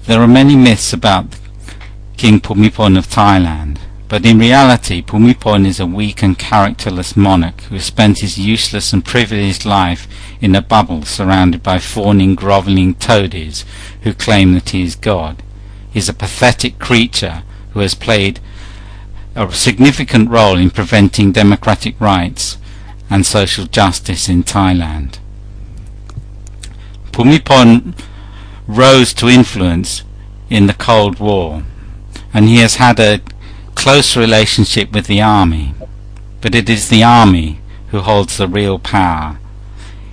There are many myths about King Pumipon of Thailand, but in reality Pumipon is a weak and characterless monarch who spent his useless and privileged life in a bubble surrounded by fawning, grovelling toadies who claim that he is God. He is a pathetic creature who has played a significant role in preventing democratic rights and social justice in Thailand. Pumipon rose to influence in the Cold War, and he has had a close relationship with the army, but it is the army who holds the real power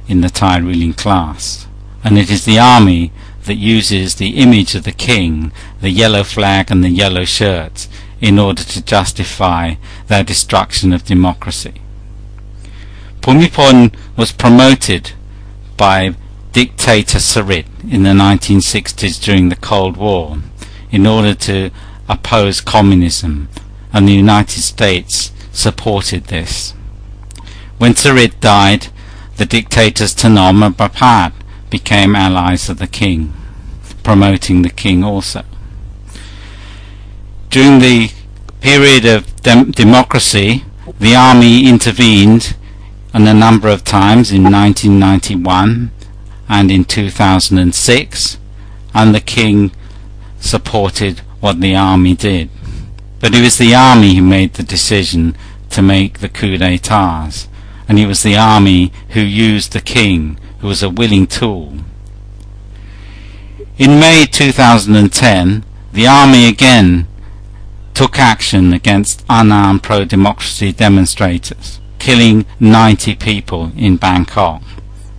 in the Thai ruling class, and it is the army that uses the image of the king, the yellow flag and the yellow shirts, in order to justify their destruction of democracy. Pumipon was promoted by dictator Sarit in the 1960s during the Cold War in order to oppose communism, and the United States supported this. When Sarit died, the dictators Tanom and Bapat became allies of the king, promoting the king also. During the period of democracy, the army intervened a number of times in 1991 and in 2006, and the king supported what the army did. But it was the army who made the decision to make the coup d'etats, and it was the army who used the king, who was a willing tool. In May 2010, the army again took action against unarmed pro-democracy demonstrators, killing 90 people in Bangkok.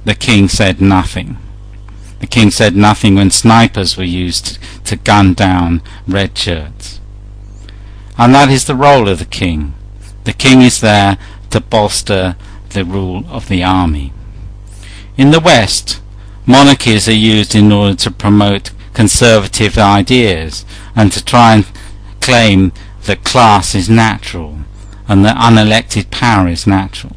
The king said nothing. The king said nothing when snipers were used to gun down red shirts. And that is the role of the king. The king is there to bolster the rule of the army. In the West, monarchies are used in order to promote conservative ideas and to try and claim that class is natural and that unelected power is natural.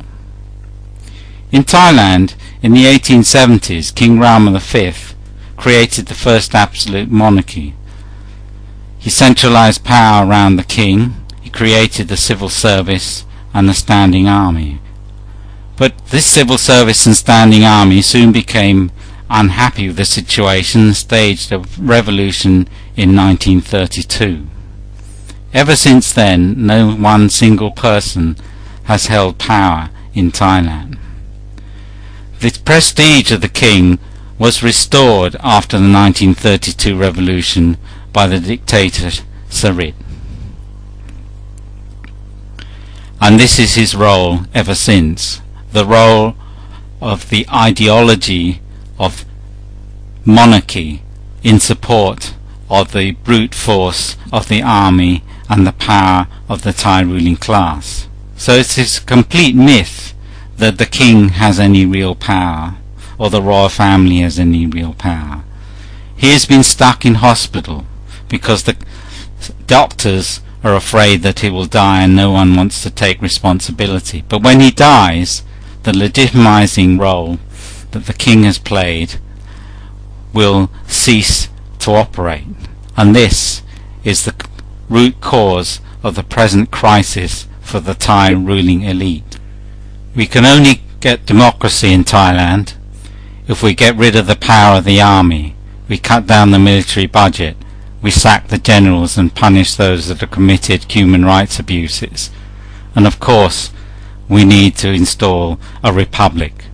In Thailand, in the 1870s, King Rama V created the first absolute monarchy. He centralized power around the king, he created the civil service and the standing army. But this civil service and standing army soon became unhappy with the situation and staged a revolution in 1932. Ever since then, no one single person has held power in Thailand. The prestige of the king was restored after the 1932 revolution by the dictator Sarit. And this is his role ever since, the role of the ideology of monarchy in support of the brute force of the army and the power of the Thai ruling class. So it is a complete myth that the king has any real power or the royal family has any real power. He has been stuck in hospital because the doctors are afraid that he will die and no one wants to take responsibility. But when he dies, the legitimizing role that the king has played will cease to operate, and this is the root cause of the present crisis for the Thai ruling elite. We can only get democracy in Thailand if we get rid of the power of the army, we cut down the military budget, we sack the generals and punish those that have committed human rights abuses, and of course we need to install a republic.